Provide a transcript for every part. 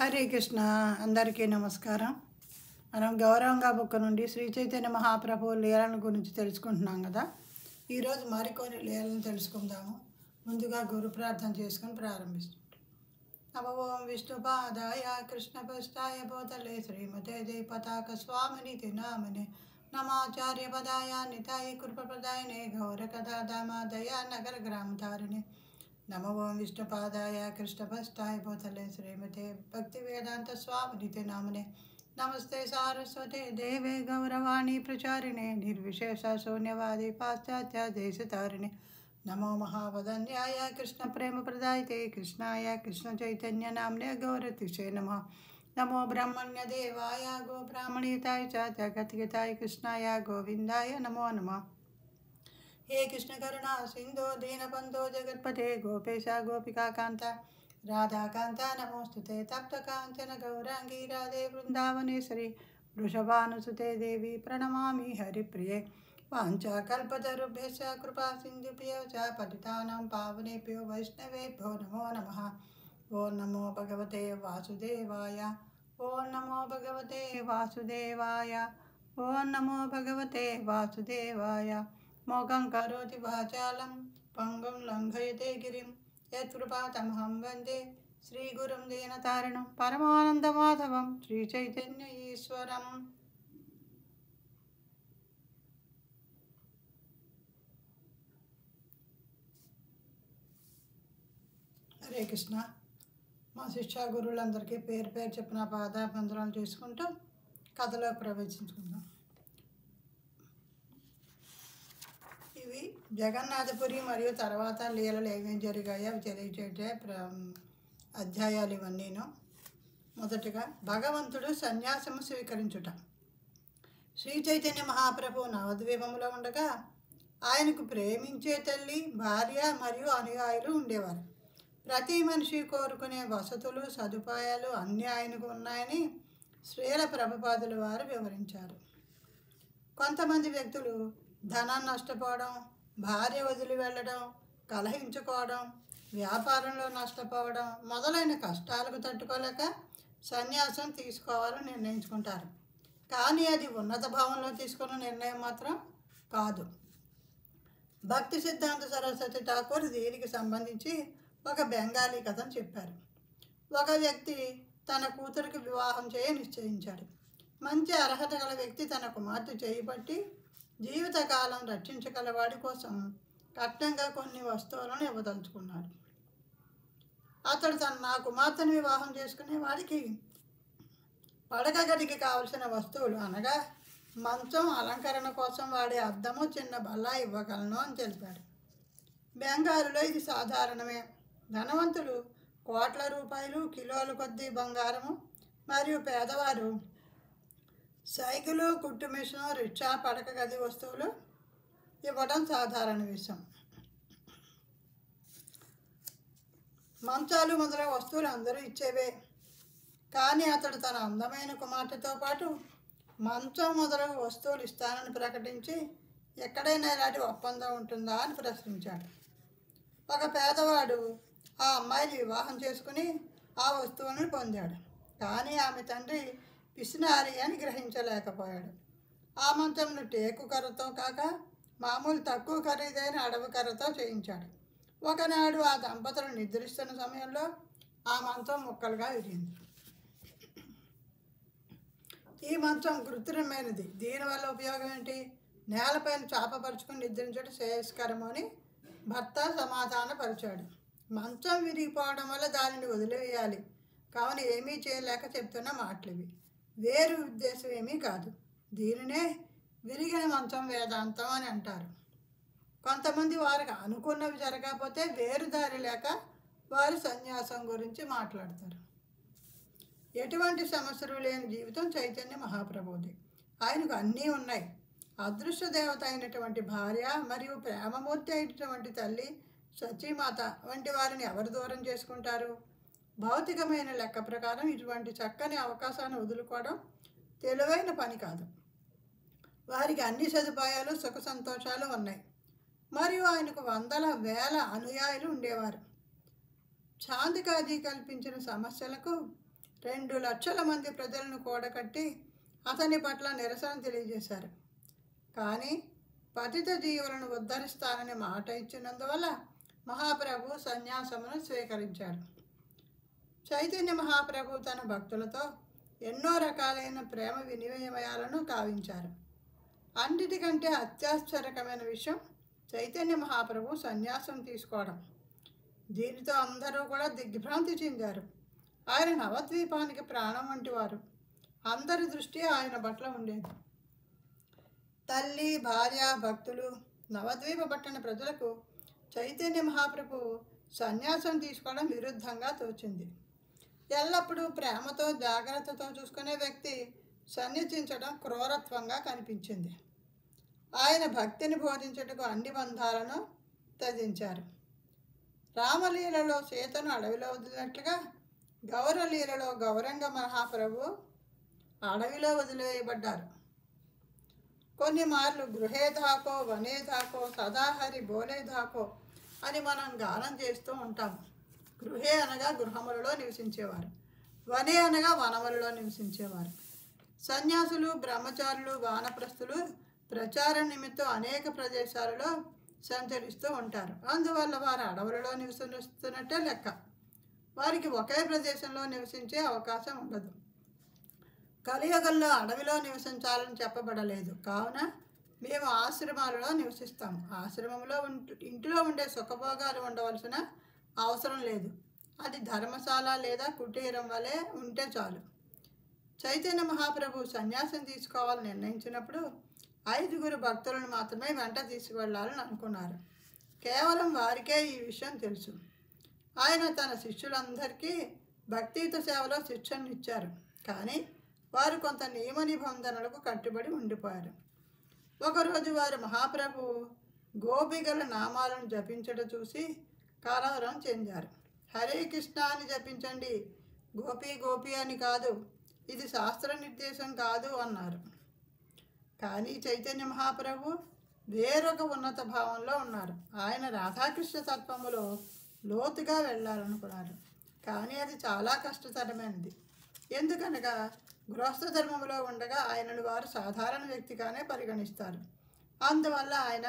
హరే కృష్ణ. అందరికీ నమస్కారం. మనం గౌరవంగా బుక్ నుండి శ్రీ చైతన్య మహాప్రభు లీలల గురించి తెలుసుకుంటున్నాం కదా. ఈరోజు మరికొన్ని లీలను తెలుసుకుందాము. ముందుగా గురు ప్రార్థన చేసుకొని ప్రారంభిస్తాం. నమో ఓం విష్ణుపాదాయ కృష్ణపృష్ఠాయ భూతలే శ్రీమతే జయ పతాక స్వామినితి నామనే నమాచార్య పదాయ నితాయ కృపప్రదాయనే గౌరకథాదామాదయ నగర గ్రామధారిణి. నమో ఓం విష్ణుపాదాయ కృష్ణపృష్ఠాయ భూతలే శ్రీమతే భక్తి వేదాంత స్వామినితి నామనే నమస్తే సారస్వతే దేవే గౌరవాణి ప్రచారిణే నిర్విశేష శూన్యవాది పాశ్చాత్య దేశతారిణే. నమో మహావదన్యాయ కృష్ణ ప్రేమ ప్రదాయితే కృష్ణాయ కృష్ణ చైతన్య నామ్నే గౌరతిషే నమః. నమో బ్రహ్మణ్య దేవాయ గో బ్రాహ్మణీతాయ చ జగద్గతాయ కృష్ణాయ గోవిందాయ నమో నమః. हे कृष्ण करुणा सिंधो दीनबंधो जगत्पते गोपेश गोपिकाकांत राधाकांत नमोस्तुते तप्त कांचन गौरांगी राधे वृंदावनेश्वरी वृषभानुसुते देवी प्रणमामि हरिप्रिये. वाञ्छाकल्पतरुभ्यश्च कृपा सिन्धुभ्यो च पतितानां पावनेभ्यो वैष्णवेभ्यो नमो नमः. ओं नमो भगवते वासुदेवाय. ओं नमो भगवते वासुदेवाय. ओं नमो भगवते वासुदेवाय. मोगं करोति वाचालं पंगुं लंघयते गिरिं यत्कृपातमहं वन्दे श्रीगुरुं दीनतारिणं परमानन्दमाधवं श्रीचैतन्य ईश्वरं. హరే కృష్ణ. మా శిక్షా గురువులందరికీ పేరు పేరు చెప్పిన పాదాబంధనాలు చేసుకుంటూ కథలో ప్రవేశించుకుందాం. ఇవి జగన్నాథపురి మరియు తర్వాత లీలలు ఏమేమి జరిగాయో అవి తెలియజేసే అధ్యాయాలు ఇవన్నీను. మొదటగా భగవంతుడు సన్యాసము స్వీకరించుట. శ్రీ చైతన్య మహాప్రభు నవద్వీపంలో ఉండగా ఆయనకు ప్రేమించే తల్లి, భార్య మరియు అనుయాయులు ఉండేవారు. ప్రతి మనిషి కోరుకునే వసతులు సదుపాయాలు అన్నీ ఆయనకు ఉన్నాయని శ్రీల ప్రభుపాదుల వారు వివరించారు. కొంతమంది వ్యక్తులు ధనాన్ని నష్టపోవడం, భార్య వదిలి వెళ్ళడం, కలహించుకోవడం, వ్యాపారంలో నష్టపోవడం మొదలైన కష్టాలకు తట్టుకోలేక సన్యాసం తీసుకోవాలని నిర్ణయించుకుంటారు. కానీ అది ఉన్నత భావంలో తీసుకున్న నిర్ణయం మాత్రం కాదు. భక్తి సిద్ధాంత సరస్వతి ఠాకూర్ దీనికి సంబంధించి ఒక బెంగాలీ కథను చెప్పారు. ఒక వ్యక్తి తన కూతురికి వివాహం చేయ నిశ్చయించాడు. మంచి అర్హత గల వ్యక్తి తన కుమార్తె చేయబట్టి జీవితకాలం రక్షించగలవాడి కోసం కట్నంగా కొన్ని వస్తువులను ఇవ్వదలుచుకున్నాడు. అతడు నా కుమార్తెను వివాహం చేసుకునే వాడికి పడక గదికి కావలసిన వస్తువులు అనగా మంచం, అలంకరణ కోసం వాడే అద్దము, చిన్న బల్ల ఇవ్వగలను అని తెలిపాడు. బెంగాలులో ఇది సాధారణమే. ధనవంతులు కోట్ల రూపాయలు, కిలోల కొద్దీ బంగారము మరియు పేదవారు సైకిలు, కుట్టు మిషను, రిక్షా, పడక గది వస్తువులు ఇవ్వడం సాధారణ విషయం. మంచాలు మొదలైన వస్తువులు అందరూ ఇచ్చేవే. కానీ అతడు తన అందమైన కుమార్తెతో పాటు మంచం మొదలగు వస్తువులు ఇస్తానని ప్రకటించి ఎక్కడైనా ఇలాంటి ఒప్పందం ఉంటుందా అని ప్రశ్నించాడు. ఒక పేదవాడు ఆ అమ్మాయిని వివాహం చేసుకుని ఆ వస్తువులను పొందాడు. కానీ ఆమె తండ్రి పిసినారి అని గ్రహించలేకపోయాడు. ఆ మంచంను టేకు కర్రతో కాక మామూలు తక్కువ ఖరీదైన అడవి కర్రతో చేయించాడు. ఒకనాడు ఆ దంపతులు నిద్రిస్తున్న సమయంలో ఆ మంచం ముక్కలుగా విరిగింది. ఈ మంచం కృత్రిమైనది. దీనివల్ల ఉపయోగం ఏంటి? నేలపైన చాపపరుచుకుని నిద్రించడం శ్రేయస్కరమని భర్త సమాధానపరిచాడు. మంచం విరిగిపోవడం వల్ల దానిని వదిలివేయాలి, కావున ఏమీ చేయలేక చెప్తున్న మాటలివి. వేరు ఉద్దేశం ఏమీ కాదు. దీనినే విరిగిన మంచం వేదాంతం అని అంటారు. కొంతమంది వారికి అనుకున్నవి జరగకపోతే వేరు దారి లేక వారు సన్యాసం గురించి మాట్లాడతారు. ఎటువంటి సమస్యలు లేని జీవితం చైతన్య మహాప్రభుది. ఆయనకు అన్నీ ఉన్నాయి. అదృష్ట దేవత అయినటువంటి భార్య మరియు ప్రేమమూర్తి అయినటువంటి తల్లి సచీమాత వంటి వారిని ఎవరు దూరం చేసుకుంటారు? భౌతికమైన లెక్క ప్రకారం ఇటువంటి చక్కని అవకాశాన్ని వదులుకోవడం తెలివైన పని కాదు. వారికి అన్ని సదుపాయాలు, సుఖ సంతోషాలు ఉన్నాయి. మరియు ఆయనకు వందల వేల అనుయాయులు ఉండేవారు. శాంతికాజీ కల్పించిన సమస్యలకు 2 లక్షల మంది ప్రజలను కూడగట్టి అతని పట్ల నిరసన తెలియజేశారు. కానీ పతిత జీవులను ఉద్ధరిస్తానని మాట ఇచ్చినందువల్ల మహాప్రభు సన్యాసమును స్వీకరించాడు. చైతన్య మహాప్రభు తన భక్తులతో ఎన్నో రకాలైన ప్రేమ వినిమయాలను కావించారు. అన్నిటికంటే అత్యాశ్చర్యకరమైన విషయం చైతన్య మహాప్రభు సన్యాసం తీసుకోవడం. దీనితో అందరూ కూడా దిగ్భ్రాంతి చెందారు. ఆయన నవద్వీపానికి ప్రాణం వంటి వారు. అందరి దృష్టి ఆయన పట్ల ఉండేది. తల్లి, భార్య, భక్తులు, నవద్వీప పట్టణ ప్రజలకు చైతన్య మహాప్రభు సన్యాసం తీసుకోవడం విరుద్ధంగా తోచింది. ఎల్లప్పుడూ ప్రేమతో జాగ్రత్తతో చూసుకునే వ్యక్తి సన్యసించడం క్రూరత్వంగా కనిపించింది. ఆయన భక్తిని బోధించుటకు అన్ని బంధాలను త్యజించారు. రామలీలలో సీతను అడవిలో వదిలినట్లుగా గౌరలీలలో గౌరంగ మహాప్రభు అడవిలో వదిలివేయబడ్డారు. కొన్ని మార్లు గృహే ధాకో వనే ధాకో సదాహరి బోలే ధాకో అని మనం గానం చేస్తూ ఉంటాము. గృహే అనగా గృహములలో నివసించేవారు, వనే అనగా వనములలో నివసించేవారు. సన్యాసులు, బ్రహ్మచారులు, వానప్రస్థులు ప్రచార నిమిత్తం అనేక ప్రదేశాలలో సంచరిస్తూ ఉంటారు. అందువల్ల వారు అడవులలో నివసిస్తున్నట్టే లెక్క. వారికి ఒకే ప్రదేశంలో నివసించే అవకాశం ఉండదు. కలియుగంలో అడవిలో నివసించాలని చెప్పబడలేదు. కావున మేము ఆశ్రమాలలో నివసిస్తాము. ఆశ్రమంలో ఇంటిలో ఉండే సుఖభోగాలు ఉండవలసిన అవసరం లేదు. అది ధర్మశాల లేదా కుటీరం వలె ఉంటే చాలు. చైతన్య మహాప్రభు సన్యాసం తీసుకోవాలని నిర్ణయించినప్పుడు 5 భక్తులను మాత్రమే వెంట తీసుకువెళ్ళాలని అనుకున్నారు. కేవలం వారికే ఈ విషయం తెలుసు. ఆయన తన శిష్యులందరికీ భక్తియుత సేవలో శిక్షణ ఇచ్చారు. కానీ వారు కొంత నియమ నిబంధనలకు కట్టుబడి ఉండిపోయారు. ఒకరోజు వారు మహాప్రభు గోపికల నామాలను జపించడం చూసి కలవరం చెందారు. హరే కృష్ణ అని జపించండి, గోపి గోపి అని కాదు, ఇది శాస్త్ర నిర్దేశం కాదు అన్నారు. కానీ చైతన్య మహాప్రభు వేరొక ఉన్నత భావంలో ఉన్నారు. ఆయన రాధాకృష్ణ తత్వములో లోతుగా వెళ్ళాలనుకున్నారు. కానీ అది చాలా కష్టతరమైనది. ఎందుకనగా గృహస్థ ధర్మంలో ఉండగా ఆయనను వారు సాధారణ వ్యక్తిగానే పరిగణిస్తారు. అందువల్ల ఆయన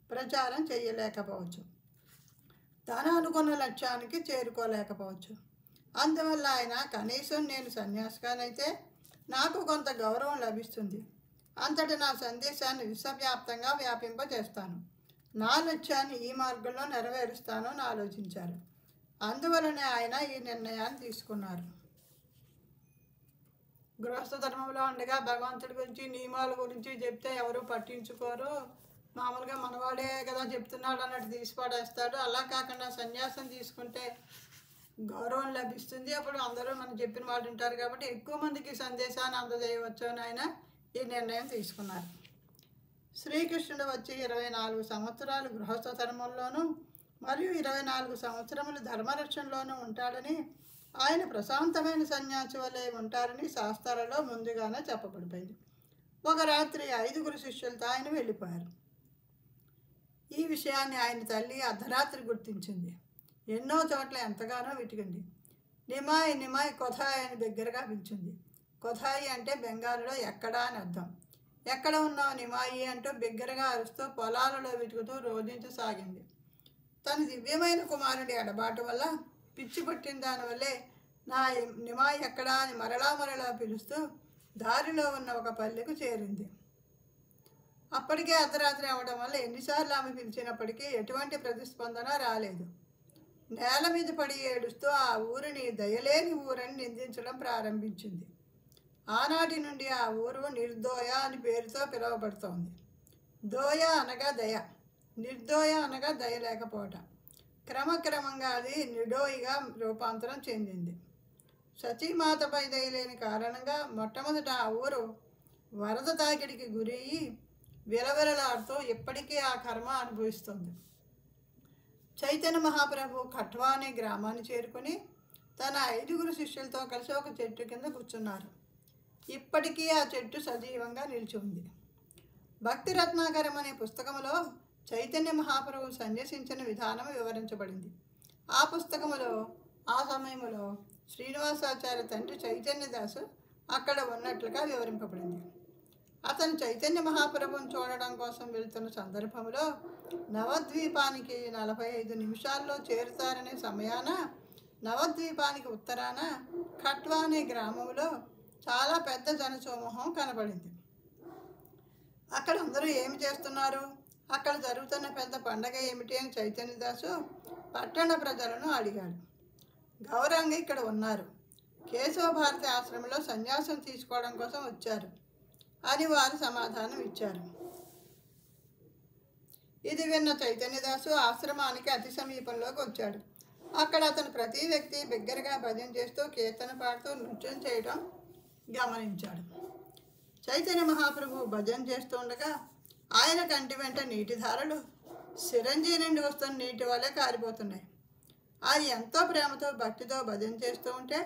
ప్రచారం చేయలేకపోవచ్చు, తను అనుకున్న లక్ష్యానికి చేరుకోలేకపోవచ్చు. అందువల్ల ఆయన కనీసం నేను సన్యాసిగానైతే నాకు కొంత గౌరవం లభిస్తుంది, అంతటి నా సందేశాన్ని విశ్వవ్యాప్తంగా వ్యాపింపజేస్తాను, నా లక్ష్యాన్ని ఈ మార్గంలో నెరవేరుస్తాను అని ఆలోచించారు. అందువలనే ఆయన ఈ నిర్ణయాన్ని తీసుకున్నారు. గృహస్థ ధర్మంలో ఉండగా భగవంతుడి గురించి నియమాల గురించి చెప్తే ఎవరు పట్టించుకోరు, మామూలుగా మనవాడే కదా చెప్తున్నాడు అన్నట్టు తీసిపడేస్తాడు. అలా కాకుండా సన్యాసం తీసుకుంటే గౌరవం లభిస్తుంది, అప్పుడు అందరూ మనం చెప్పిన వాళ్ళు ఉంటారు కాబట్టి ఎక్కువ మందికి సందేశాన్ని అందజేయవచ్చు అని ఆయన ఈ నిర్ణయం తీసుకున్నారు. శ్రీకృష్ణుడు వచ్చి 24 సంవత్సరాలు గృహస్థ ధర్మంలోనూ మరియు 24 సంవత్సరములు ధర్మరక్షణలోనూ ఉంటాడని, ఆయన ప్రశాంతమైన సన్యాసి వలె ఉంటారని శాస్త్రాలలో ముందుగానే చెప్పబడిపోయింది. ఒక రాత్రి 5 శిష్యులతో ఆయన వెళ్ళిపోయారు. ఈ విషయాన్ని ఆయన తల్లి అర్ధరాత్రి గుర్తించింది. ఎన్నో చోట్ల ఎంతగానో వెతికింది. నిమాయ్ నిమాయ్ కొథాయ్ అని దగ్గరగా పిలిచింది. కొథాయి అంటే బెంగాలీలో ఎక్కడా అని అర్థం. ఎక్కడ ఉన్నావు నిమాయి అంటూ బిగ్గరగా అరుస్తూ పొలాలలో వెతుకుతూ రోధించసాగింది. తన దివ్యమైన కుమారుడి ఎడబాటు వల్ల పిచ్చి పట్టిన దానివల్లే నా నిమాయి ఎక్కడా అని మరలా పిలుస్తూ దారిలో ఉన్న ఒక పల్లెకు చేరింది. అప్పటికే అర్ధరాత్రి అవడం వల్ల ఎన్నిసార్లు ఆమె పిలిచినప్పటికీ ఎటువంటి ప్రతిస్పందన రాలేదు. నేల మీద పడి ఏడుస్తూ ఆ ఊరిని దయలేని ఊరని నిందించడం ప్రారంభించింది. ఆనాటి నుండి ఆ ఊరు నిర్దోయ అని పేరుతో పిలువబడుతోంది. దోయ అనగా దయ, నిర్దోయ అనగా దయ లేకపోవటం. క్రమక్రమంగా అది నిడోయిగా రూపాంతరం చెందింది. సతీమాతపై దయలేని కారణంగా మొట్టమొదట ఆ ఊరు వరద తాకిడికి గురయ్యి విలవిలలాడుతూ ఇప్పటికీ ఆ కర్మ అనుభవిస్తుంది. చైతన్య మహాప్రభు కట్వా అనే గ్రామాన్ని చేరుకుని తన 5 శిష్యులతో కలిసి ఒక చెట్టు కింద కూర్చున్నారు. ఇప్పటికీ ఆ చెట్టు సజీవంగా నిలిచి ఉంది. భక్తి రత్నాకరం అనే పుస్తకంలో చైతన్య మహాప్రభు సన్యసించిన విధానం వివరించబడింది. ఆ పుస్తకంలో ఆ సమయంలో శ్రీనివాసాచార్య తండ్రి చైతన్యదాసు అక్కడ ఉన్నట్లుగా వివరింపబడింది. అతను చైతన్య మహాప్రభుని చూడడం కోసం వెళ్తున్న సందర్భంలో నవద్వీపానికి 45 నిమిషాల్లో చేరుతారనే సమయాన నవద్వీపానికి ఉత్తరాన ఖట్వా అనే గ్రామంలో చాలా పెద్ద జనసమూహం కనబడింది. అక్కడ అందరూ ఏమి చేస్తున్నారు, అక్కడ జరుగుతున్న పెద్ద పండగ ఏమిటి అని చైతన్యదాసు పట్టణ ప్రజలను అడిగాడు. గౌరంగా ఇక్కడ ఉన్నారు, కేశవ భారతి ఆశ్రమంలో సన్యాసం తీసుకోవడం కోసం వచ్చారు అని వారు సమాధానం ఇచ్చారు. ఇది విన్న చైతన్యదాసు ఆశ్రమానికి అతి సమీపంలోకి వచ్చాడు. అక్కడ అతను ప్రతి వ్యక్తి బిగ్గరగా భజన చేస్తూ కీర్తన పాడుతూ నృత్యం చేయడం గమనించాడు. చైతన్య మహాప్రభు భజన చేస్తూ ఉండగా ఆయన కంటి వెంట నీటి ధారలు సిరంజీ నుండి వస్తున్న నీటి వల్లే కారిపోతున్నాయి. ఆయన ఎంతో ప్రేమతో భక్తితో భజన చేస్తూ ఉంటే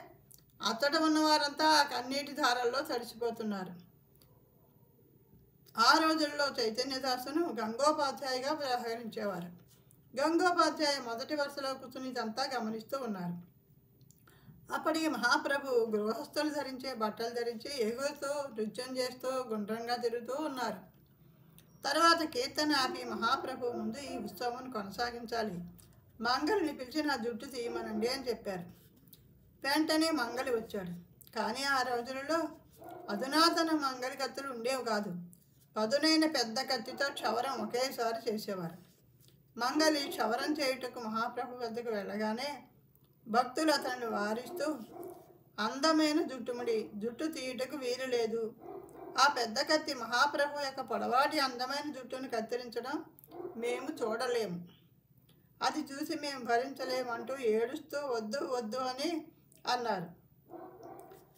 అతడు ఉన్నవారంతా ఆ కన్నీటి ధారల్లో తడిసిపోతున్నారు. ఆ రోజుల్లో చైతన్యదాసును గంగోపాధ్యాయగా వ్యవహరించేవారు. గంగోపాధ్యాయ మొదటి వరుసలో కూర్చుని ఇదంతా గమనిస్తూ ఉన్నారు. అప్పటికి మహాప్రభు గృహస్థులు ధరించే బట్టలు ధరించి ఎగురుతూ నృత్యం చేస్తూ గుండ్రంగా తిరుగుతూ ఉన్నారు. తర్వాత కీర్తన ఆపి మహాప్రభు ముందు ఈ ఉత్సవం కొనసాగించాలి, మంగళిని పిలిచి నా జుట్టు తీయమనండి అని చెప్పారు. వెంటనే మంగళి వచ్చాడు. కానీ ఆ రోజులలో అధునాతన మంగళి కత్తులు ఉండేవి కాదు. పదునైన పెద్ద కత్తితో క్షవరం ఒకేసారి చేసేవారు. మంగళి క్షవరం చేయుటకు మహాప్రభు వద్దకు వెళ్ళగానే భక్తులు అతన్ని వారిస్తూ అందమైన జుట్టు తీయుటకు వీలు లేదు, ఆ పెద్ద కత్తి మహాప్రభు యొక్క పొడవాటి అందమైన జుట్టును కత్తిరించడం మేము చూడలేము, అది చూసి మేము భరించలేము అంటూ ఏడుస్తూ వద్దు వద్దు అని అన్నారు.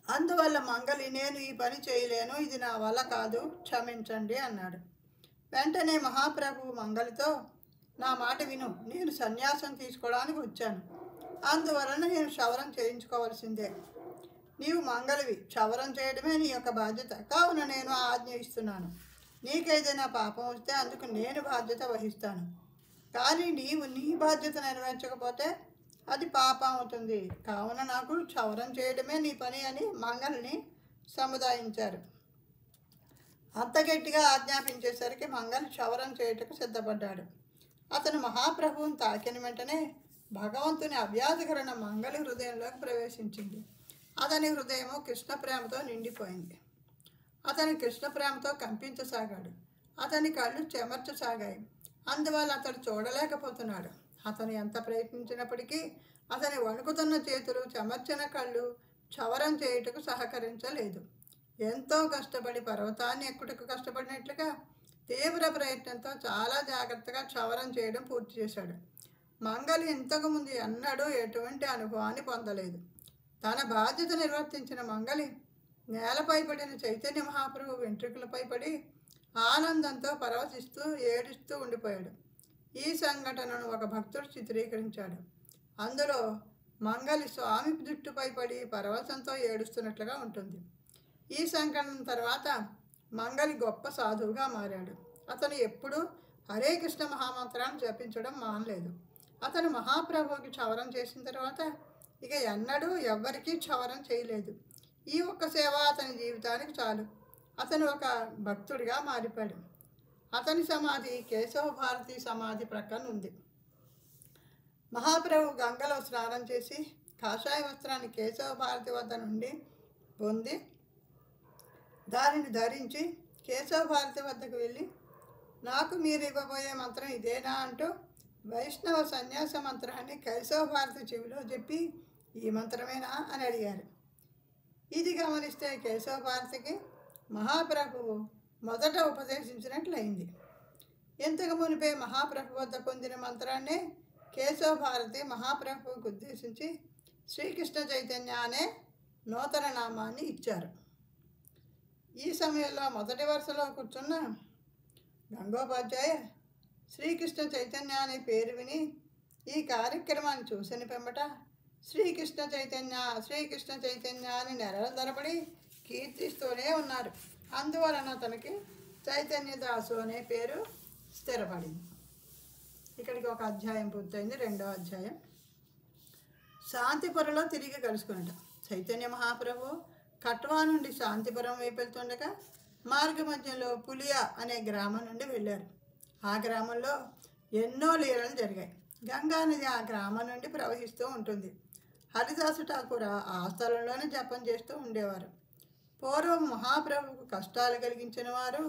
అందువల్ల మంగళి నేను ఈ పని చేయలేను, ఇది నా వల్ల కాదు, క్షమించండి అన్నాడు. వెంటనే మహాప్రభు మంగళితో నా మాట విను, నేను సన్యాసం తీసుకోవడానికి వచ్చాను, అందువలన నేను క్షవరం చేయించుకోవాల్సిందే. నీవు మంగళివి, క్షవరం చేయడమే నీ యొక్క బాధ్యత, కావున నేను ఆజ్ఞ ఇస్తున్నాను. నీకేదైనా పాపం వస్తే అందుకు నేను బాధ్యత వహిస్తాను, కానీ నీవు నీ బాధ్యత నెరవేర్చకపోతే అది పాపం అవుతుంది, కావున నాకు క్షవరం చేయడమే నీ పని అని మంగళిని సముదాయించారు. అంత గట్టిగా ఆజ్ఞాపించేసరికి మంగళి క్షవరం చేయుటకు సిద్ధపడ్డాడు. అతను మహాప్రభువుని తాకిన వెంటనే భగవంతుని అవ్యాధకరణ మంగళి హృదయంలోకి ప్రవేశించింది. అతని హృదయము కృష్ణ ప్రేమతో నిండిపోయింది. అతని కృష్ణ ప్రేమతో కంపించసాగాడు. అతని కళ్ళు చెమర్చసాగాయి. అందువల్ల అతడు చూడలేకపోతున్నాడు. అతను ఎంత ప్రయత్నించినప్పటికీ అతని వణుకుతున్న చేతులు, చెమర్చిన కళ్ళు క్షవరం చేయుటకు సహకరించలేదు. ఎంతో కష్టపడి పర్వతాన్ని ఎక్కుటకు కష్టపడినట్లుగా తీవ్ర ప్రయత్నంతో చాలా జాగ్రత్తగా క్షవరం చేయడం పూర్తి చేశాడు. మంగళి ఇంతకుముందు ఎన్నడూ ఎటువంటి అనుభవాన్ని పొందలేదు. తన బాధ్యత నిర్వర్తించిన మంగళి నేలపై పడిన చైతన్య మహాప్రభు వెంట్రుకలపై పడి ఆనందంతో పరవశిస్తూ ఏడుస్తూ ఉండిపోయాడు. ఈ సంఘటనను ఒక భక్తుడు చిత్రీకరించాడు. అందులో మంగళి స్వామి జుట్టుపై పడి పరవశంతో ఏడుస్తున్నట్లుగా ఉంటుంది. ఈ సంఘటన తర్వాత మంగళి గొప్ప సాధువుగా మారాడు. అతను ఎప్పుడూ హరే కృష్ణ మహామంత్రాన్ని జపించడం మానలేదు. అతను మహాప్రభువుకి క్షవరం చేసిన తర్వాత ఇక ఎన్నడూ ఎవ్వరికీ క్షవరం చేయలేదు. ఈ ఒక్క సేవ అతని జీవితానికి చాలు. అతను ఒక భక్తుడిగా మారిపోయాడు. అతని సమాధి కేశవ భారతి సమాధి ప్రక్కన ఉంది. మహాప్రభు గంగలో స్నానం చేసి కాషాయ వస్త్రాన్ని కేశవ భారతి వద్ద నుండి పొంది దానిని ధరించి కేశవ భారతి వద్దకు వెళ్ళి నాకు మీరు ఇవ్వబోయే మంత్రం ఇదేనా అంటూ వైష్ణవ సన్యాస మంత్రాన్ని కేశవ భారతి చెవిలో చెప్పి ఈ మంత్రమేనా అని అడిగారు. ఇది గమనిస్తే కేశవ భారతికి మహాప్రభువు మొదట ఉపదేశించినట్లయింది. ఇంతకు మునిపే మహాప్రభు వద్ద పొందిన మంత్రాన్ని కేశవ భారతి మహాప్రభువుకు ఉద్దేశించి శ్రీకృష్ణ చైతన్య అనే నూతన నామాన్ని ఇచ్చారు. ఈ సమయంలో మొదటి వరుసలో కూర్చున్న గంగోపాధ్యాయ శ్రీకృష్ణ చైతన్య అనే పేరు విని ఈ కార్యక్రమాన్ని చూసిన పిమ్మట శ్రీకృష్ణ చైతన్య అని నెలల తరబడి కీర్తిస్తూనే ఉన్నారు. అందువలన అతనికి చైతన్యదాసు అనే పేరు స్థిరపడింది. ఇక్కడికి ఒక అధ్యాయం పూర్తయింది. రెండో అధ్యాయం. శాంతిపురంలో తిరిగి కలుసుకున్నట. చైతన్య మహాప్రభు కట్వా నుండి శాంతిపురం వైపు వెళ్తుండగా మార్గ మధ్యంలో పులియా అనే గ్రామం నుండి వెళ్ళారు. ఆ గ్రామంలో ఎన్నో లీలలు జరిగాయి. గంగా నది ఆ గ్రామం నుండి ప్రవహిస్తూ ఉంటుంది. హరిదాసు ఠాకూర్ ఆ స్థలంలోనే జపం చేస్తూ ఉండేవారు. పూర్వం మహాప్రభుకు కష్టాలు కలిగించిన వారు,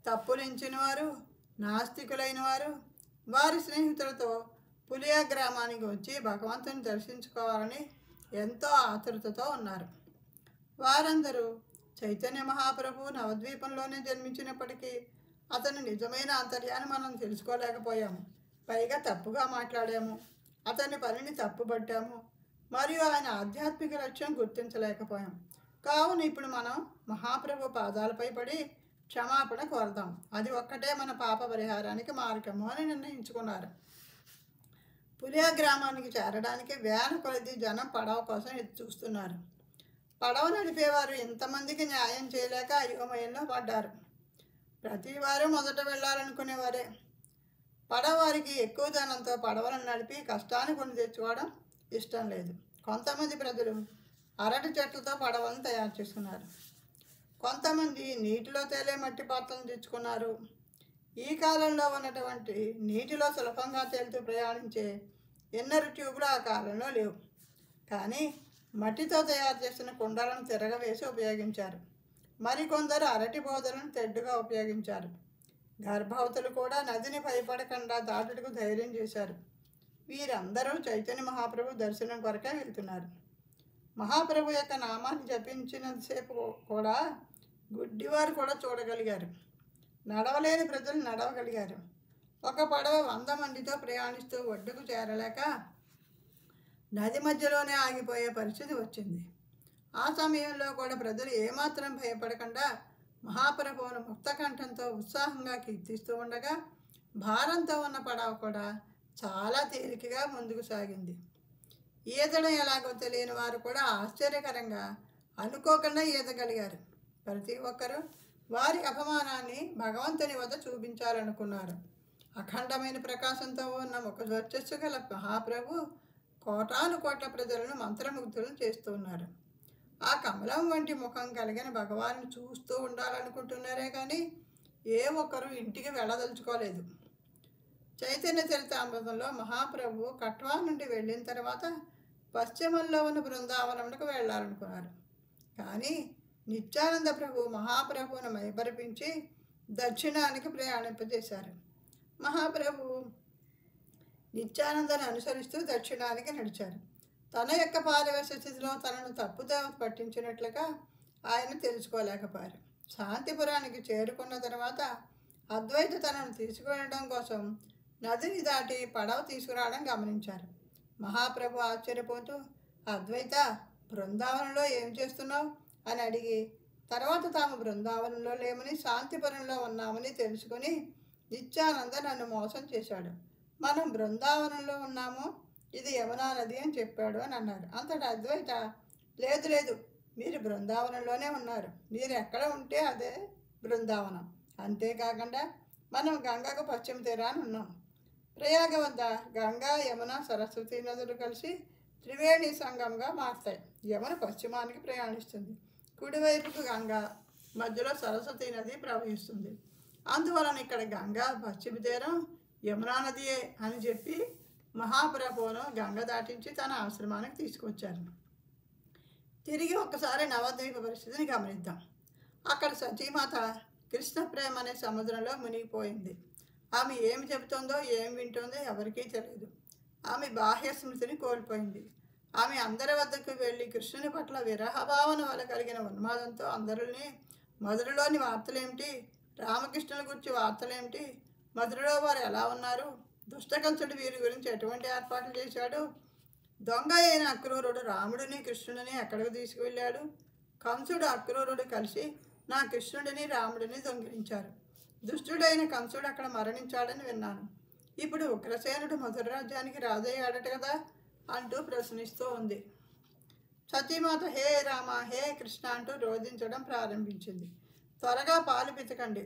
తప్పులించిన వారు, నాస్తికులైన వారు వారి స్నేహితులతో పులియా గ్రామానికి వచ్చి భగవంతుని దర్శించుకోవాలని ఎంతో ఆతృతతో ఉన్నారు. వారందరూ చైతన్య మహాప్రభు నవద్వీపంలోనే జన్మించినప్పటికీ అతని నిజమైన ఆంతర్యాన్ని మనం తెలుసుకోలేకపోయాము. పైగా తప్పుగా మాట్లాడాము, అతని పనిని తప్పుపట్టాము, మరియు ఆయన ఆధ్యాత్మిక లక్ష్యం గుర్తించలేకపోయాం. కావున ఇప్పుడు మనం మహాప్రభు పాదాలపై పడి క్షమాపణ కోరదాం. అది ఒక్కటే మన పాప పరిహారానికి మార్గము అని నిర్ణయించుకున్నారు. పులియా గ్రామానికి చేరడానికి వేల కొలది జనం పడవ కోసం ఎదురు చూస్తున్నారు. పడవ నడిపేవారు ఎంతమందికి న్యాయం చేయలేక అయోమయంలో పడ్డారు. ప్రతివారు మొదట వెళ్ళాలనుకునేవారే. పడవ వారికి ఎక్కువ ధనంతో పడవలను నడిపి కష్టాన్ని కొని తెచ్చుకోవడం ఇష్టం లేదు. కొంతమంది ప్రజలు అరటి చెట్లతో పడవలను తయారు చేసుకున్నారు. కొంతమంది నీటిలో తేలే మట్టి పాత్రలను తెచ్చుకున్నారు. ఈ కాలంలో ఉన్నటువంటి నీటిలో సులభంగా తేలుతూ ప్రయాణించే ఎన్నరు ట్యూబులు ఆ కాలంలో లేవు. కానీ మట్టితో తయారు చేసిన కుండలను తిరగవేసి ఉపయోగించారు. మరికొందరు అరటి బోధలను తెడ్డుగా ఉపయోగించారు. గర్భవతులు కూడా నదిని భయపడకుండా దాటుటకు ధైర్యం చేశారు. వీరందరూ చైతన్య మహాప్రభు దర్శనం కొరకే వెళ్తున్నారు. మహాప్రభు యొక్క నామాన్ని జపించినంతసేపు కూడా గుడ్డివారు కూడా చూడగలిగారు. నడవలేని ప్రజలు నడవగలిగారు. ఒక పడవ 100 మందితో ప్రయాణిస్తూ ఒడ్డుకు చేరలేక నది మధ్యలోనే ఆగిపోయే పరిస్థితి వచ్చింది. ఆ సమయంలో కూడా ప్రజలు ఏమాత్రం భయపడకుండా మహాప్రభువును ముక్తకంఠంతో ఉత్సాహంగా కీర్తిస్తూ ఉండగా భారంతో ఉన్న పడవ కూడా చాలా తేలికగా ముందుకు సాగింది. ఈదడం ఎలాగో తెలియని వారు కూడా ఆశ్చర్యకరంగా అనుకోకుండా ఈదగలిగారు. ప్రతి ఒక్కరూ వారి అపమానాన్ని భగవంతుని వద్ద చూపించాలనుకున్నారు. అఖండమైన ప్రకాశంతో ఉన్న ముఖ వర్చస్సు గల మహాప్రభు కోటాను కోట్ల ప్రజలను మంత్రముగ్ధులను చేస్తూ ఉన్నారు. ఆ కమలం వంటి ముఖం కలిగిన భగవాన్ని చూస్తూ ఉండాలనుకుంటున్నారే కానీ ఏ ఒక్కరూ ఇంటికి వెళ్ళదలుచుకోలేదు. చైతన్య చరితామృతంలో మహాప్రభు కట్వా నుండి వెళ్ళిన తర్వాత పశ్చిమంలో ఉన్న బృందావనమునకు వెళ్ళాలనుకున్నారు. కానీ నిత్యానంద ప్రభు మహాప్రభువును మైపరిపించి దక్షిణానికి ప్రయాణింపజేశారు. మహాప్రభు నిత్యానందను అనుసరిస్తూ దక్షిణానికి నడిచారు. తన యొక్క పారవేశ స్థితిలో తనను తప్పుదావ పట్టించినట్లుగా ఆయన తెలుసుకోలేకపోయారు. శాంతిపురానికి చేరుకున్న తర్వాత అద్వైత తనను తీసుకువెళ్ళడం కోసం నదిని దాటి పడవ తీసుకురావడం గమనించారు. మహాప్రభు ఆశ్చర్యపోతూ, అద్వైత, బృందావనంలో ఏం చేస్తున్నావు అని అడిగి తర్వాత తాము బృందావనంలో లేమని శాంతిపురంలో ఉన్నామని తెలుసుకుని నిత్యానంద నన్ను మోసం చేశాడు, మనం బృందావనంలో ఉన్నాము, ఇది యమునా నది అని చెప్పాడు అని అన్నారు. అంతటా అద్వైత, లేదు లేదు, మీరు బృందావనంలోనే ఉన్నారు, మీరు ఎక్కడ ఉంటే అదే బృందావనం. అంతేకాకుండా మనం గంగకు పశ్చిమ తీరాన్ని ఉన్నాం. ప్రయాగ వద్ద గంగా, యమున, సరస్వతి నదులు కలిసి త్రివేణి సంగంగా మారుతాయి. యమున పశ్చిమానికి ప్రయాణిస్తుంది, కుడివైపుకు గంగా, మధ్యలో సరస్వతి నది ప్రవహిస్తుంది. అందువలన ఇక్కడ గంగా పశ్చిమ తీరం, యమునా నదియే అని చెప్పి మహాప్రభువును గంగ దాటించి తన ఆశ్రమానికి తీసుకొచ్చారు. తిరిగి ఒక్కసారి నవద్వీప పరిస్థితిని గమనిద్దాం. అక్కడ సతీమాత కృష్ణ ప్రేమ అనే సముద్రంలో మునిగిపోయింది. ఆమె ఏమి చెబుతుందో ఏం వింటుందో ఎవరికీ తెలియదు. ఆమె బాహ్య స్మృతిని కోల్పోయింది. ఆమె అందరి వద్దకు వెళ్ళి కృష్ణుని పట్ల విరహభావన వల్ల కలిగిన ఉన్మాదంతో అందరినీ మధురలోని వార్తలేమిటి, రామకృష్ణుల గురించి వార్తలేమిటి, మధురలో వారు ఎలా ఉన్నారు, దుష్టకంసుడు వీరి గురించి ఎటువంటి ఏర్పాట్లు చేశాడు, దొంగ అయిన అక్రూరుడు రాముడిని కృష్ణుడిని ఎక్కడికి తీసుకువెళ్ళాడు, కంసుడు అక్రూరుడు కలిసి నా కృష్ణుడిని రాముడిని దొంగిలించారు, దుష్టుడైన కంసుడు అక్కడ మరణించాడని విన్నాను, ఇప్పుడు ఉగ్రసేనుడు మధుర రాజ్యానికి రాజయ్యాడట కదా అంటూ ప్రశ్నిస్తూ ఉంది. సతీమాత హే రామ, హే కృష్ణ అంటూ రోధించడం ప్రారంభించింది. త్వరగా పాలు పితకండి,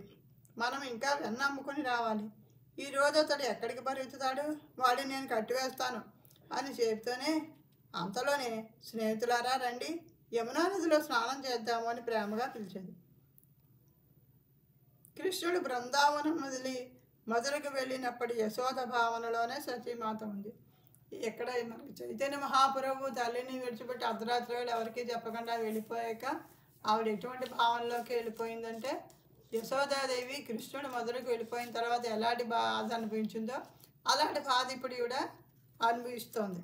మనం ఇంకా వెన్న అమ్ముకొని రావాలి. ఈరోజు అతడు ఎక్కడికి పరిగెత్తుతాడు, వాడిని నేను కట్టివేస్తాను అని చెబుతూనే అంతలోనే స్నేహితులారా రండి, యమునా నదిలో స్నానం చేద్దాము అని ప్రేమగా పిలిచింది. కృష్ణుడు బృందావనం వదిలి మధురకు వెళ్ళినప్పటి యశోద భావనలోనే సతీమాత ఉంది. ఇక్కడ మనకి చైతన్య మహాప్రభు తల్లిని విడిచిపెట్టి అర్ధరాత్రి వేళ ఎవరికీ చెప్పకుండా వెళ్ళిపోయాక ఆవిడ ఎటువంటి భావనలోకి వెళ్ళిపోయిందంటే, యశోదాదేవి కృష్ణుడు మధురకు వెళ్ళిపోయిన తర్వాత ఎలాంటి బాధ అనిపించిందో అలాంటి బాధ ఇప్పుడు ఈవిడ అనుభవిస్తోంది.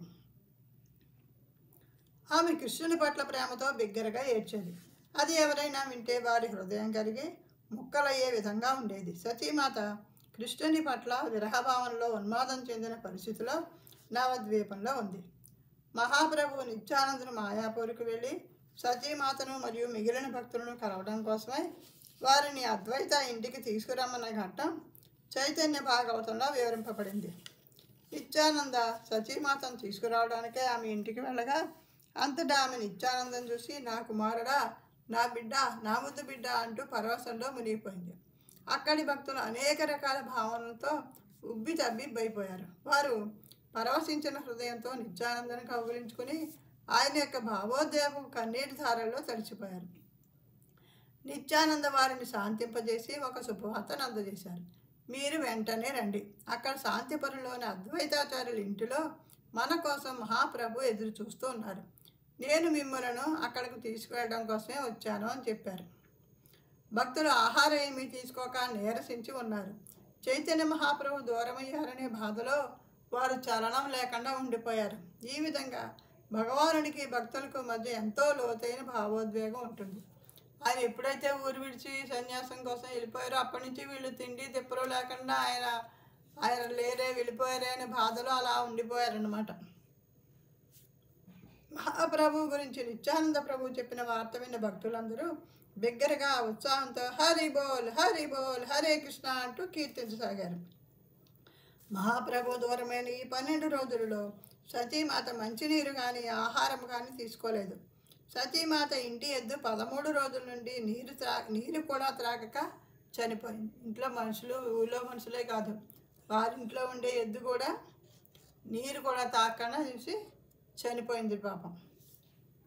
ఆమె కృష్ణుని పట్ల ప్రేమతో బిగ్గరగా ఏడ్చేది. అది ఎవరైనా వింటే వారి హృదయం కరిగి ముక్కలయ్యే విధంగా ఉండేది. సతీమాత కృష్ణుని పట్ల విరహభావంలో ఉన్మాదం చెందిన పరిస్థితిలో నవద్వీపంలో ఉంది. మహాప్రభువు నిత్యానందుని మాయాపూర్కు వెళ్ళి సతీమాతను మరియు మిగిలిన భక్తులను కలవడం కోసమై వారిని అద్వైత ఇంటికి తీసుకురమ్మన్న ఘట్టం చైతన్య భాగవతంలో వివరింపబడింది. నిత్యానంద సతీమాతను తీసుకురావడానికే ఆమె ఇంటికి వెళ్ళగా అంతటా ఆమె నిత్యానందం చూసి, నా కుమారుడా, నా బిడ్డ, నా ముద్దు బిడ్డ అంటూ పరవశంలో మునిగిపోయింది. అక్కడి భక్తులు అనేక రకాల భావనలతో ఉబ్బి తబ్బిబ్బైపోయారు. వారు పరవశించిన హృదయంతో నిత్యానందను కౌగిలించుకుని ఆయన యొక్క భావోద్వేగపు కన్నీటి ధారల్లో తడిచిపోయారు. నిత్యానంద వారిని శాంతింపజేసి ఒక శుభవార్తను అందజేశారు. మీరు వెంటనే రండి, అక్కడ శాంతిపురంలోని అద్వైతాచార్యుల ఇంటిలో మన కోసం మహాప్రభు ఎదురు చూస్తూ ఉన్నారు. నేను మిమ్మలను అక్కడికి తీసుకువెళ్ళడం కోసమే వచ్చాను అని చెప్పారు. భక్తులు ఆహారం ఏమీ తీసుకోక నీరసించి ఉన్నారు. చైతన్య మహాప్రభు దూరమయ్యారనే బాధలో వారు చలనం లేకుండా ఉండిపోయారు. ఈ విధంగా భగవానుడికి భక్తులకు మధ్య ఎంతో లోతైన భావోద్వేగం ఉంటుంది. ఆయన ఎప్పుడైతే ఊరు విడిచి సన్యాసం కోసం వెళ్ళిపోయారో అప్పటి నుంచి వీళ్ళు తిండి తిప్పలు లేకుండా ఆయన లేరే, వెళ్ళిపోయారే అనే బాధలో అలా ఉండిపోయారన్నమాట. మహాప్రభు గురించి నిత్యానంద ప్రభు చెప్పిన వార్త విన్న భక్తులందరూ బిగ్గరగా ఉత్సాహంతో హరి బోల్ హరి బోల్ హరే కృష్ణ అంటూ కీర్తించసాగారు. మహాప్రభు దూరమైన ఈ 12 రోజులలో సతీమాత మంచినీరు కానీ ఆహారం కానీ తీసుకోలేదు. సతీమాత ఇంటి ఎద్దు 13 రోజుల నుండి నీరు కూడా త్రాగక చనిపోయింది. ఇంట్లో మనుషులు, ఊళ్ళో మనుషులే కాదు, వారింట్లో ఉండే ఎద్దు కూడా నీరు కూడా తాగకుండా చూసి చనిపోయింది. పాపం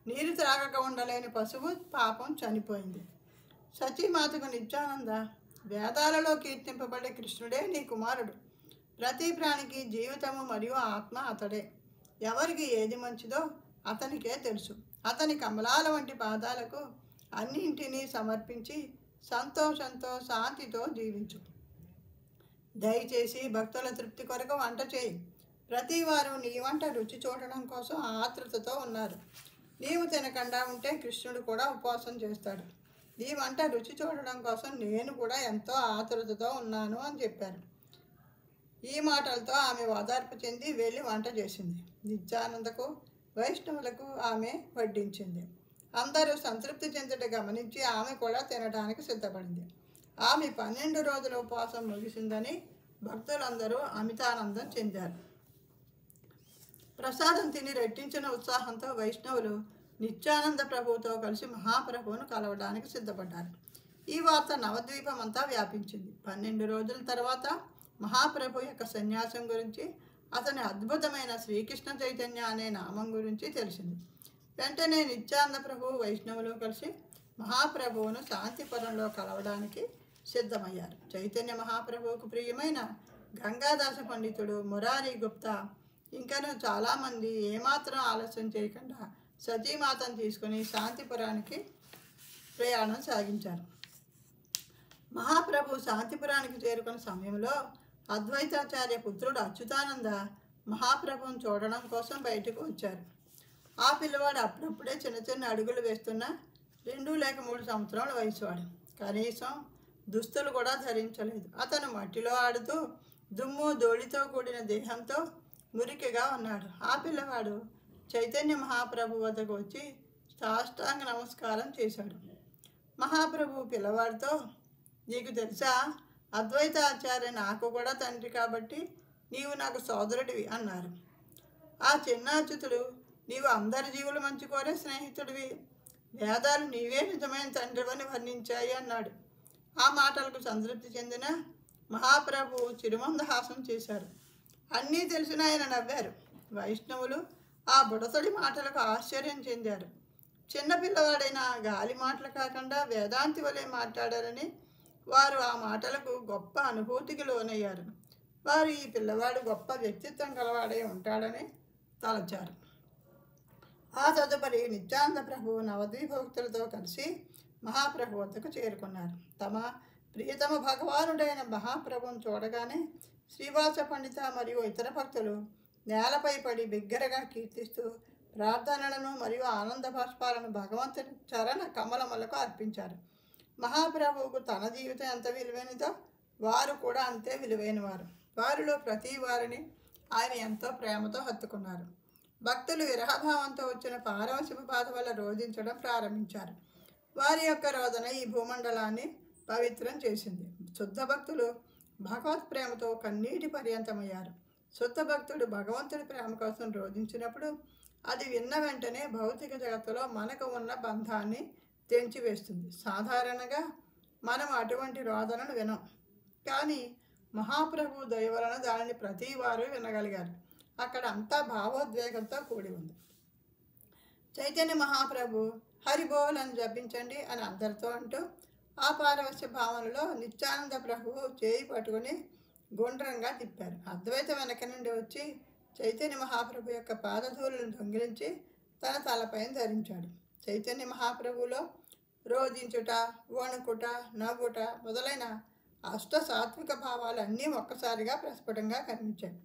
నీరు త్రాగక ఉండలేని పశువు పాపం చనిపోయింది. సతీమాతకు నిత్యానంద, వేదాలలో కీర్తింపబడే కృష్ణుడే నీ కుమారుడు. ప్రతి ప్రాణికి జీవితము మరియు ఆత్మ అతడే. ఎవరికి ఏది మంచిదో అతనికే తెలుసు. అతని కమలాల వంటి పాదాలకు అన్నింటినీ సమర్పించి సంతోషంతో శాంతితో జీవించు. దయచేసి భక్తుల తృప్తి కొరకు వంట చేయి. ప్రతివారు నీ వంట రుచి చూడడం కోసం ఆతృతతో ఉన్నారు. నీవు తినకుండా ఉంటే కృష్ణుడు కూడా ఉపవాసం చేస్తాడు. నీ వంట రుచి చూడడం కోసం నేను కూడా ఎంతో ఆతృతతో ఉన్నాను అని చెప్పారు. ఈ మాటలతో ఆమె ఓదార్పు చెంది వెళ్ళి వంట చేసింది. నిత్యానందకు వైష్ణవులకు ఆమె వడ్డించింది. అందరూ సంతృప్తి చెందట గమనించి ఆమె కూడా తినడానికి సిద్ధపడింది. ఆమె 12 రోజుల ఉపవాసం ముగిసిందని భక్తులందరూ అమితానందం చెందారు. ప్రసాదం తిని రెట్టించిన ఉత్సాహంతో వైష్ణవులు నిత్యానంద ప్రభువుతో కలిసి మహాప్రభువును కలవడానికి సిద్ధపడ్డారు. ఈ వార్త నవద్వీపం అంతా వ్యాపించింది. 12 రోజుల తర్వాత మహాప్రభు యొక్క సన్యాసం గురించి, అతని అద్భుతమైన శ్రీకృష్ణ చైతన్య అనే నామం గురించి తెలిసింది. వెంటనే నిత్యానంద ప్రభు వైష్ణవులు కలిసి మహాప్రభువును శాంతిపురంలో కలవడానికి సిద్ధమయ్యారు. చైతన్య మహాప్రభువుకు ప్రియమైన గంగాదాస పండితుడు, మురారి గుప్తా ఇంకనూ చాలామంది ఏమాత్రం ఆలస్యం చేయకుండా సతీమాతను తీసుకుని శాంతిపురానికి ప్రయాణం సాగించారు. మహాప్రభు శాంతిపురానికి చేరుకున్న సమయంలో అద్వైతాచార్య పుత్రుడు అచ్యుతానంద మహాప్రభువును చూడడం కోసం బయటకు వచ్చారు. ఆ పిల్లవాడు అప్పుడప్పుడే చిన్న చిన్న అడుగులు వేస్తున్న 2 లేక 3 సంవత్సరాల వయసువాడు. కనీసం దుస్తులు కూడా ధరించలేదు. అతను మట్టిలో ఆడుతూ దుమ్ము ధూళితో కూడిన దేహంతో మురికిగా ఉన్నాడు. ఆ పిల్లవాడు చైతన్య మహాప్రభు వద్దకు వచ్చి సాష్టాంగ నమస్కారం చేశాడు. మహాప్రభు పిల్లవాడితో, నీకు తెలుసా, అద్వైతాచార్య నాకు కూడా తండ్రి కాబట్టి నీవు నాకు సోదరుడివి అన్నారు. ఆ చిన్న అచ్యుతుడు, నీవు అందరి జీవులు మంచి కోరే స్నేహితుడివి, వేదాలు నీవే నిజమైన తండ్రివని వర్ణించాయి అన్నాడు. ఆ మాటలకు సంతృప్తి చెందిన మహాప్రభు చిరుమందహాసం చేశారు. అన్నీ తెలిసిన ఆయన నవ్వారు. వైష్ణవులు ఆ బుడతడి మాటలకు ఆశ్చర్యం చెందారు. చిన్నపిల్లవాడైన గాలి మాటలు కాకుండా వేదాంతి వలె మాట్లాడారని వారు ఆ మాటలకు గొప్ప అనుభూతికి లోనయ్యారు. వారు ఈ పిల్లవాడు గొప్ప వ్యక్తిత్వం గలవాడై ఉంటాడని తలచారు. ఆ తదుపరి నిత్యానంద ప్రభువు నవద్వీపభక్తులతో కలిసి మహాప్రభు వద్దకు చేరుకున్నారు. తమ ప్రియతమ భగవానుడైన మహాప్రభువును చూడగానే శ్రీవాస పండిత మరియు ఇతర భక్తులు నేలపై పడి బిగ్గరగా కీర్తిస్తూ ప్రార్థనలను మరియు ఆనంద బాష్పాలను భగవంతుని చరణ కమలములకు అర్పించారు. మహాప్రభువుకు తన జీవితం ఎంత విలువైనదో వారు కూడా అంతే విలువైనవారు. వారిలో ప్రతి వారిని ఆయన ఎంతో ప్రేమతో హత్తుకున్నారు. భక్తులు విరహభావంతో వచ్చిన పారవశిపు బాధ వల్ల రోధించడం ప్రారంభించారు. వారి యొక్క రోదన ఈ భూమండలాన్ని పవిత్రం చేసింది. శుద్ధ భక్తులు భగవత్ ప్రేమతో కన్నీటి పర్యంతమయ్యారు. శుద్ధ భక్తుడు భగవంతుడి ప్రేమ కోసం రోధించినప్పుడు అది విన్న వెంటనే భౌతిక జగత్తులో మనకు ఉన్న బంధాన్ని తెంచివేస్తుంది. సాధారణంగా మనం అటువంటి రోదనను వినం, కానీ మహాప్రభు దయ వలన దానిని ప్రతి వారు వినగలిగారు. అక్కడ అంతా భావోద్వేగంతో కూడి ఉంది. చైతన్య మహాప్రభు హరిబోల్ అని జపించండి అని అందరితో అంటూ ఆ పారవశ్య భావనలో నిత్యానంద ప్రభువు చేయి పట్టుకుని గుండ్రంగా తిప్పారు. అద్వైత వెనక నుండి వచ్చి చైతన్య మహాప్రభు యొక్క పాదధూళిని దొంగిలించి తన తలపైన ధరించాడు. చైతన్య మహాప్రభులో రోధించుట, వణుకుట, నవ్వుట మొదలైన అష్ట సాత్విక భావాలు అన్నీ ఒక్కసారిగా ప్రస్ఫుటంగా కనిపించాయి.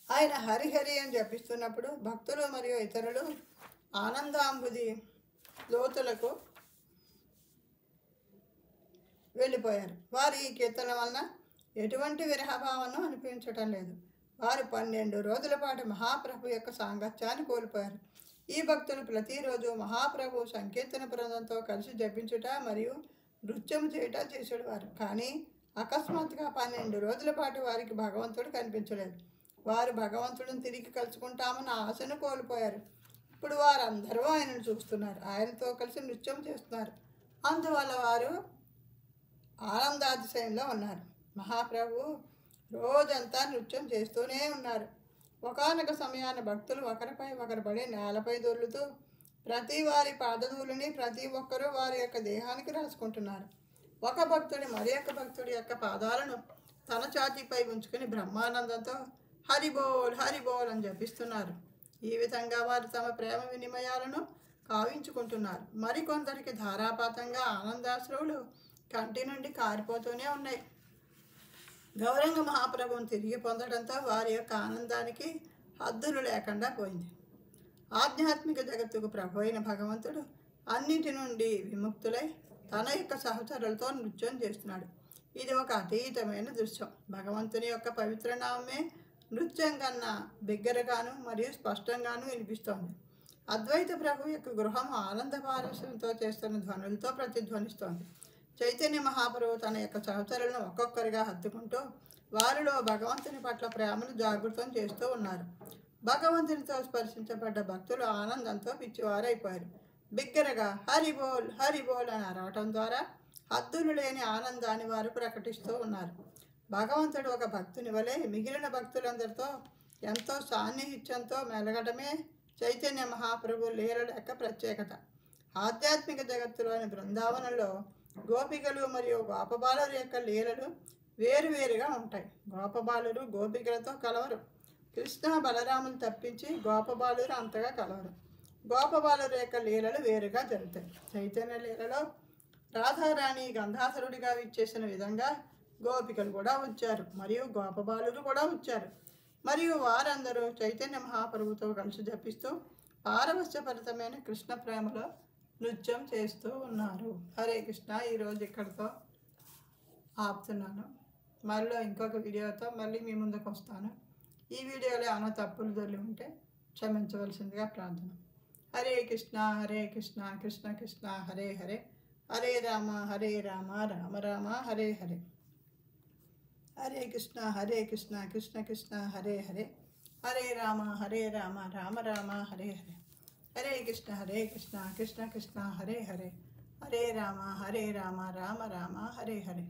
ఆయన హరిహరి అని జపిస్తున్నప్పుడు భక్తులు మరియు ఇతరులు ఆనందాంబుది లోతులకు వెళ్ళిపోయారు. వారు ఈ కీర్తన వలన ఎటువంటి విరహభావన అనిపించటం లేదు. వారు 12 రోజుల పాటు మహాప్రభు యొక్క సాంగత్యాన్ని కోల్పోయారు. ఈ భక్తులు ప్రతిరోజు మహాప్రభు సంకీర్తన బృందంతో కలిసి జపించుట మరియు నృత్యం చేయుట చేసేవారు. కానీ అకస్మాత్తుగా 12 రోజుల పాటు వారికి భగవంతుడు కనిపించలేదు. వారు భగవంతుడిని తిరిగి కలుసుకుంటామన్న ఆశను కోల్పోయారు. ఇప్పుడు వారందరూ ఆయనను చూస్తున్నారు, ఆయనతో కలిసి నృత్యం చేస్తున్నారు. అందువల్ల వారు ఆనందాతిశయంలో ఉన్నారు. మహాప్రభు రోజంతా నృత్యం చేస్తూనే ఉన్నారు. ఒకానొక సమయాన భక్తులు ఒకరిపై ఒకరు పడి నేలపై దొర్లుతూ ప్రతి వారి పాదధూళిని ప్రతి ఒక్కరూ వారి యొక్క దేహానికి రాసుకుంటున్నారు. ఒక భక్తుడి మరి యొక్క భక్తుడి యొక్క పాదాలను తన ఛాతీపై ఉంచుకుని బ్రహ్మానందంతో హరిబోల్ హరిబోల్ అని జపిస్తున్నారు. ఈ విధంగా వారు తమ ప్రేమ వినిమయాలను కావించుకుంటున్నారు. మరికొందరికి ధారాపాతంగా ఆనందాశ్రువులు కంటి నుండి కారిపోతూనే ఉన్నాయి. గౌరంగ మహాప్రభువును తిరిగి పొందడంతో వారి యొక్క ఆనందానికి హద్దులు లేకుండా పోయింది. ఆధ్యాత్మిక జగత్తుకు ప్రభు అయిన భగవంతుడు అన్నిటి నుండి విముక్తులై తన యొక్క సహచరులతో నృత్యం చేస్తున్నాడు. ఇది ఒక అతీతమైన దృశ్యం. భగవంతుని యొక్క పవిత్ర నామమే నృత్యం కన్నా బిగ్గరగాను మరియు స్పష్టంగాను వినిపిస్తోంది. అద్వైత ప్రభు యొక్క గృహం ఆనంద పారవశ్యంతో చేస్తున్న ధ్వనులతో ప్రతిధ్వనిస్తోంది. చైతన్య మహాప్రభు తన యొక్క సహచరులను ఒక్కొక్కరిగా హత్తుకుంటూ వారిలో భగవంతుని పట్ల ప్రేమను జాగృతం చేస్తూ ఉన్నారు. భగవంతునితో స్పర్శించబడ్డ భక్తులు ఆనందంతో పిచ్చివారైపోయారు. బిగ్గరగా హరిబోల్ హరిబోల్ అని అరవటం ద్వారా హద్దులు లేని ఆనందాన్ని వారు ప్రకటిస్తూ ఉన్నారు. భగవంతుడు ఒక భక్తుని వలె మిగిలిన భక్తులందరితో ఎంతో సాన్నిహిత్యంతో మెలగడమే చైతన్య మహాప్రభు లీలల యొక్క ప్రత్యేకత. ఆధ్యాత్మిక జగత్తులోని బృందావనంలో గోపికలు మరియు గోపబాలుల యొక్క లీలలు వేరువేరుగా ఉంటాయి. గోపబాలురు గోపికలతో కలవరు. కృష్ణ బలరాములు తప్పించి గోపబాలురు అంతగా కలవరు. గోపబాలుర యొక్క లీలలు వేరుగా జరుగుతాయి. చైతన్య లీలలో రాధారాణి గంధాసురుడిగా విచ్చేసిన విధంగా గోపికలు కూడా వచ్చారు మరియు గోపబాలురు కూడా వచ్చారు. మరియు వారందరూ చైతన్య మహాప్రభుతో కలిసి జపిస్తూ పారవశ్యభరితమైన కృష్ణ ప్రేమలో నృత్యం చేస్తూ ఉన్నారు. హరే కృష్ణ. ఈరోజు ఇక్కడితో ఆపుతున్నాను. మళ్ళీ ఇంకొక వీడియోతో మళ్ళీ మీ ముందుకు వస్తాను. ఈ వీడియోలో ఏమైనా తప్పులు దొరికి ఉంటే క్షమించవలసిందిగా ప్రార్థన. హరే కృష్ణ కృష్ణ కృష్ణ హరే హరే, హరే రామ రామ రామ హరే హరే. హరే కృష్ణ కృష్ణ కృష్ణ హరే హరే, హరే రామ రామ రామ హరే హరే. హరే కృష్ణ కృష్ణ కృష్ణ హరే హరే, హరే రామ రామ రామ హరే హరే.